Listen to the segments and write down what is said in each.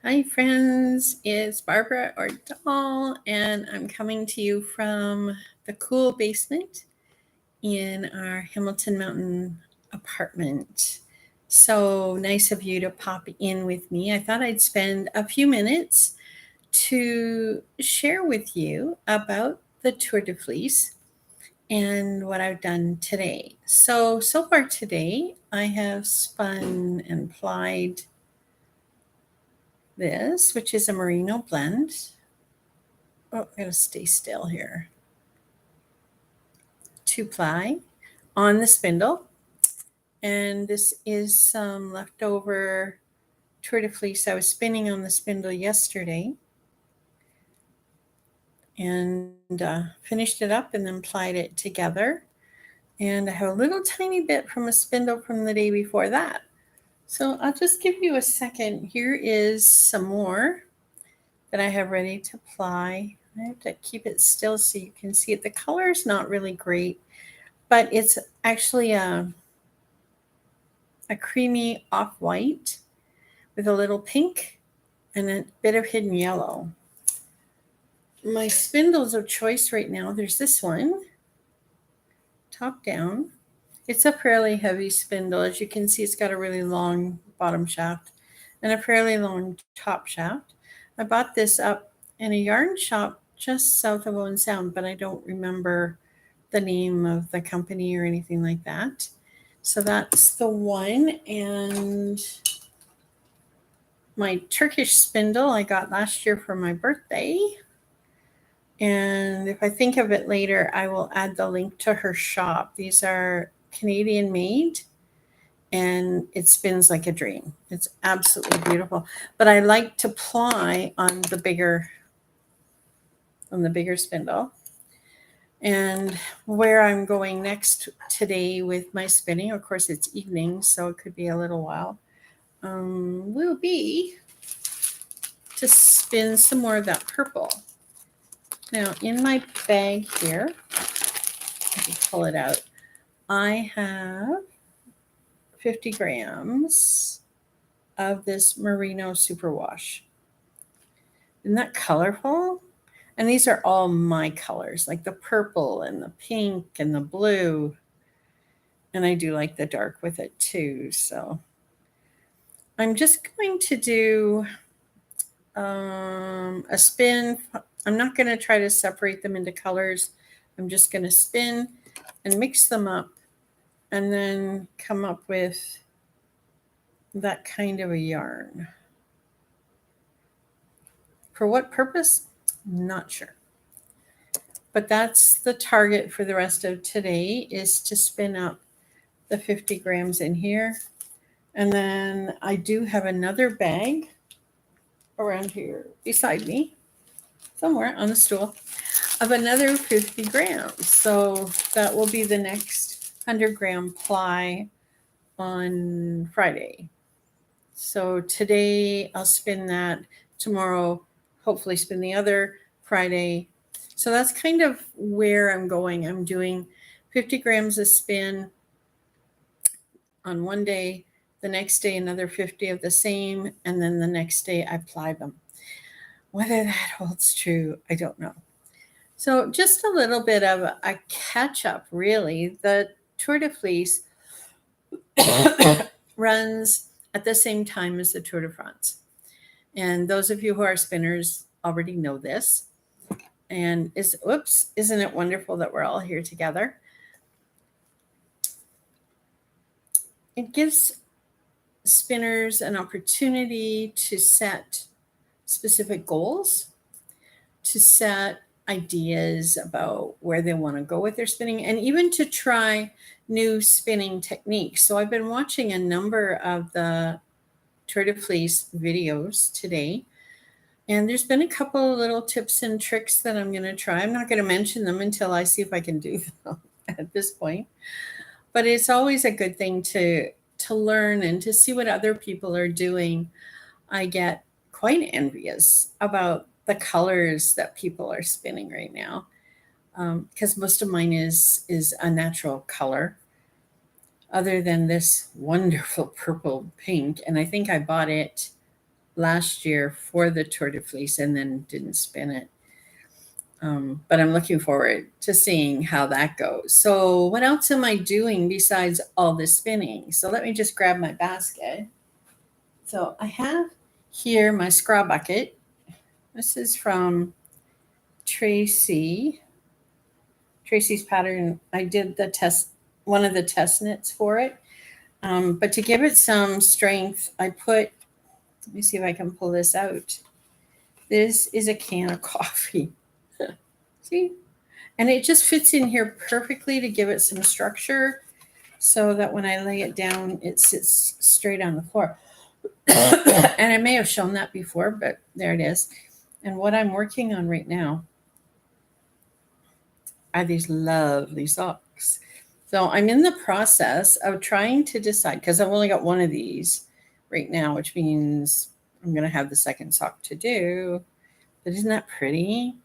Hi, friends. It's Barbara Ordall, and I'm coming to you from the cool basement in our Hamilton Mountain apartment. So nice of you to pop in with me. I thought I'd spend a few minutes to share with you about the Tour de Fleece and what I've done today. So far today, I have spun and plied this, which is a merino blend. Oh, I'm going to stay still here. 2-ply on the spindle. And this is some leftover Tour de Fleece I was spinning on the spindle yesterday. And finished it up and then plied it together. And I have a little tiny bit from a spindle from the day before that. So I'll just give you a second. Here is some more that I have ready to ply. I have to keep it still so you can see it. The color is not really great, but it's actually a creamy off-white with a little pink and a bit of hidden yellow. My spindles of choice right now, there's this one, top down. It's a fairly heavy spindle. As you can see, it's got a really long bottom shaft and a fairly long top shaft. I bought this up in a yarn shop just south of Owen Sound, but I don't remember the name of the company or anything like that. So that's the one. And my Turkish spindle I got last year for my birthday. And if I think of it later, I will add the link to her shop. These are Canadian made and it spins like a dream. It's absolutely beautiful. But I like to ply on the bigger spindle. And where I'm going next today with my spinning, of course it's evening, so it could be a little while, will be to spin some more of that purple. Now in my bag here, let me pull it out, I have 50 grams of this merino superwash. Isn't that colorful? And these are all my colors, like the purple and the pink and the blue. And I do like the dark with it too. So I'm just going to do a spin. I'm not going to try to separate them into colors. I'm just going to spin and mix them up and then come up with that kind of a yarn. For what purpose? Not sure. But that's the target for the rest of today, is to spin up the 50 grams in here. And then I do have another bag around here beside me, somewhere on the stool, of another 50 grams. So that will be the next 100-gram ply on Friday. So today I'll spin that. Tomorrow, hopefully spin the other. Friday. So that's kind of where I'm going. I'm doing 50 grams a spin on one day, the next day another 50 of the same, and then the next day I ply them. Whether that holds true, I don't know. So just a little bit of a catch up, really. The Tour de Fleece runs at the same time as the Tour de France. And those of you who are spinners already know this. And isn't it wonderful that we're all here together? It gives spinners an opportunity to set specific goals, to set ideas about where they want to go with their spinning, and even to try new spinning techniques. So I've been watching a number of the Tour de Fleece videos today, and there's been a couple of little tips and tricks that I'm going to try. I'm not going to mention them until I see if I can do them at this point. But it's always a good thing to learn and to see what other people are doing. I get quite envious about the colors that people are spinning right now, because most of mine is a natural color, other than this wonderful purple pink. And I think I bought it last year for the Tour de Fleece and then didn't spin it. But I'm looking forward to seeing how that goes. So what else am I doing besides all this spinning? So let me just grab my basket. So I have here my scraw bucket. This is from Tracy's pattern. I did one of the test knits for it. But to give it some strength, let me see if I can pull this out. This is a can of coffee. See? And it just fits in here perfectly to give it some structure so that when I lay it down, it sits straight on the floor. And I may have shown that before, but there it is. And what I'm working on right now are these lovely socks. So I'm in the process of trying to decide, because I've only got one of these right now, which means I'm going to have the second sock to do. But isn't that pretty?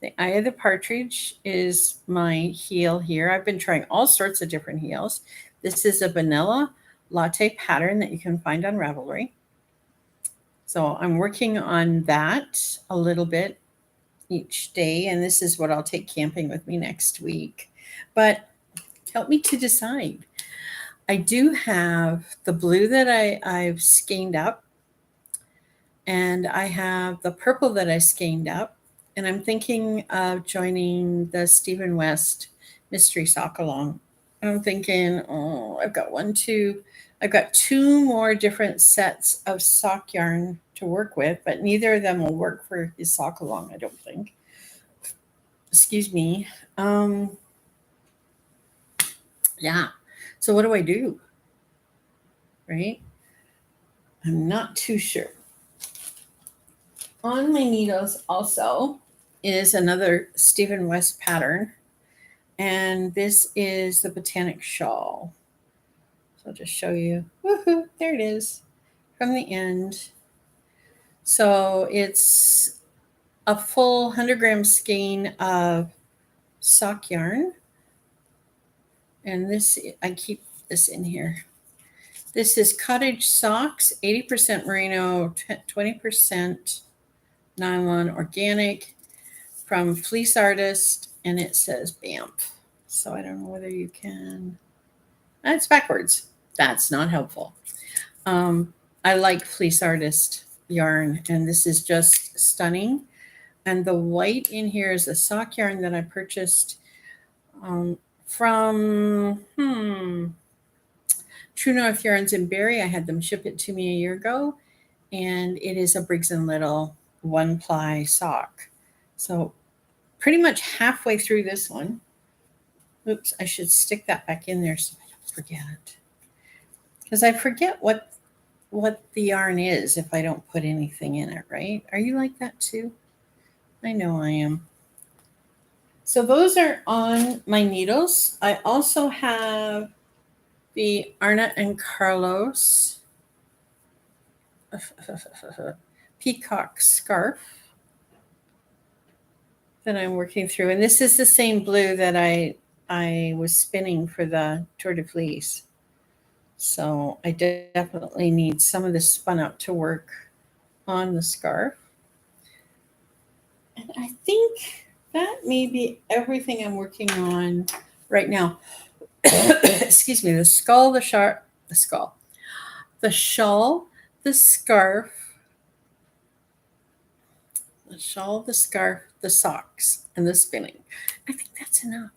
The Eye of the Partridge is my heel here. I've been trying all sorts of different heels. This is a vanilla latte pattern that you can find on Ravelry. So I'm working on that a little bit each day, and this is what I'll take camping with me next week. But help me to decide. I do have the blue that I've skeined up, and I have the purple that I skeined up, and I'm thinking of joining the Stephen West Mystery Sock Along. I'm thinking, I've got two more different sets of sock yarn to work with, but neither of them will work for his sock along, I don't think. Excuse me. Yeah. So what do I do? Right? I'm not too sure. On my needles also is another Stephen West pattern, and this is the Botanic Shawl. So I'll just show you. Woohoo! There it is from the end. So it's a full 100-gram skein of sock yarn, and this I keep this in here. This is cottage socks, 80% merino, 20% nylon organic from Fleece Artist, and it says BAMF. So I don't know whether you can. It's backwards. That's not helpful. I like Fleece Artist yarn, and this is just stunning. And the white in here is a sock yarn that I purchased from True North Yarns in Barrie. I had them ship it to me a year ago, and it is a Briggs & Little one-ply sock. So pretty much halfway through this one. Oops, I should stick that back in there so I don't forget it. Because I forget what the yarn is if I don't put anything in it, right? Are you like that too? I know I am. So those are on my needles. I also have the Arna and Carlos peacock scarf that I'm working through. And this is the same blue that I was spinning for the Tour de Fleece. So I definitely need some of this spun up to work on the scarf. And I think that may be everything I'm working on right now. Excuse me, the shawl, the scarf, the the socks, and the spinning. I think that's enough.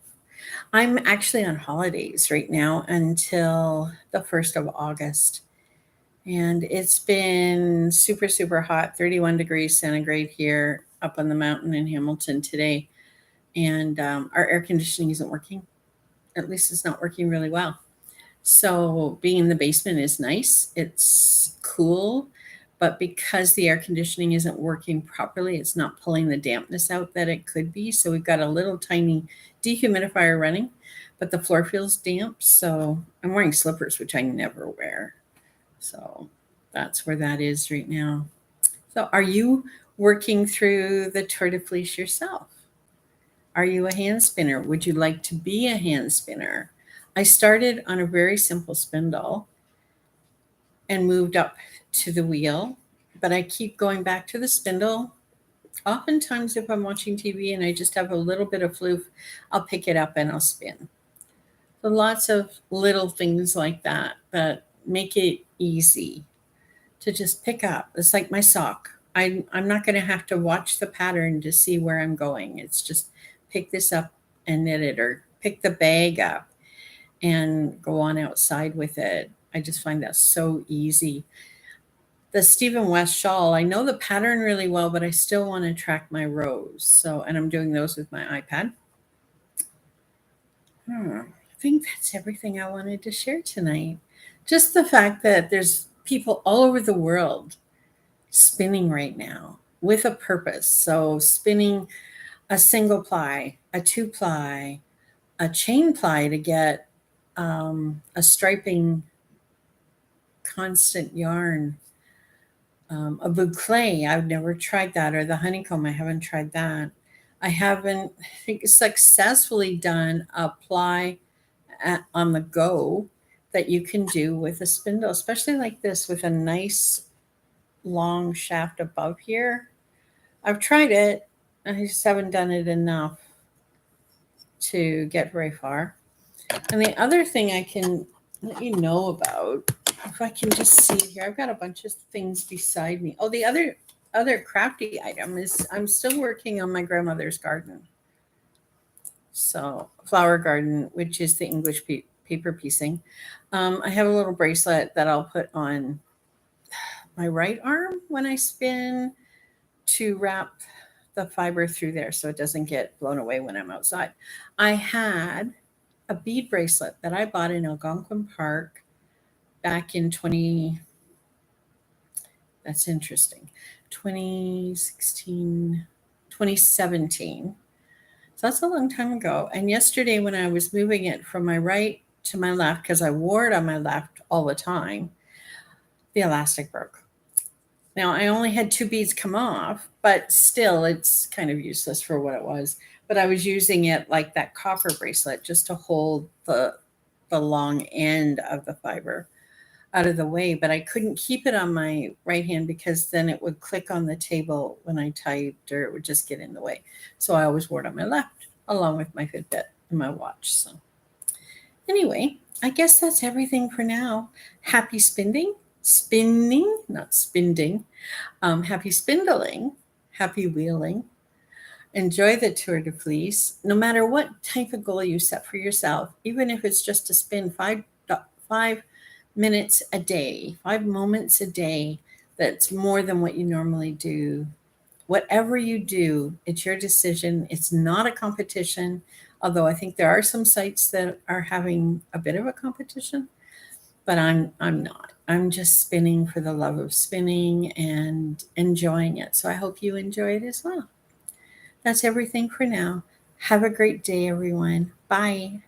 I'm actually on holidays right now until the 1st of August. And it's been super, super hot, 31 degrees centigrade here up on the mountain in Hamilton today. And our air conditioning isn't working. At least it's not working really well. So being in the basement is nice. It's cool. But because the air conditioning isn't working properly, it's not pulling the dampness out that it could be. So we've got a little tiny dehumidifier running, but the floor feels damp. So I'm wearing slippers, which I never wear. So that's where that is right now. So are you working through the Tour de Fleece yourself? Are you a hand spinner? Would you like to be a hand spinner? I started on a very simple spindle and moved up to the wheel. but I keep going back to the spindle. Oftentimes, if I'm watching TV and I just have a little bit of floof, I'll pick it up and I'll spin. So lots of little things like that that make it easy to just pick up. It's like my sock. I'm not going to have to watch the pattern to see where I'm going. It's just pick this up and knit it, or pick the bag up and go on outside with it. I just find that so easy. The Stephen West shawl, I know the pattern really well, but I still want to track my rows. So, and I'm doing those with my iPad. I think that's everything I wanted to share tonight. Just the fact that there's people all over the world spinning right now with a purpose. So, spinning a single ply, a two ply, a chain ply to get a striping constant yarn, a boucle. I've never tried that, or the honeycomb. I haven't tried that. I haven't successfully done a ply on the go that you can do with a spindle, especially like this with a nice long shaft above here. I've tried it. I just haven't done it enough to get very far. And the other thing I can let you know about, if I can just see here, I've got a bunch of things beside me. Oh, the other crafty item is I'm still working on my grandmother's garden. So flower garden, which is the English paper piecing. I have a little bracelet that I'll put on my right arm when I spin to wrap the fiber through there so it doesn't get blown away when I'm outside. I had a bead bracelet that I bought in Algonquin Park back in 2016, 2017. So that's a long time ago. And yesterday when I was moving it from my right to my left, because I wore it on my left all the time, the elastic broke. Now I only had 2 beads come off, but still it's kind of useless for what it was. But I was using it like that copper bracelet just to hold the long end of the fiber out of the way. But I couldn't keep it on my right hand because then it would click on the table when I typed, or it would just get in the way. So I always wore it on my left along with my Fitbit and my watch. So anyway, I guess that's everything for now. Happy spinning, not spinding. Happy spindling, happy wheeling. Enjoy the Tour de Fleece. No matter what type of goal you set for yourself, even if it's just to spin 5 minutes a day, 5 moments a day, that's more than what you normally do. Whatever you do, it's your decision. It's not a competition, although I think there are some sites that are having a bit of a competition, but I'm not. I'm just spinning for the love of spinning and enjoying it. So I hope you enjoy it as well. That's everything for now. Have a great day, everyone. Bye.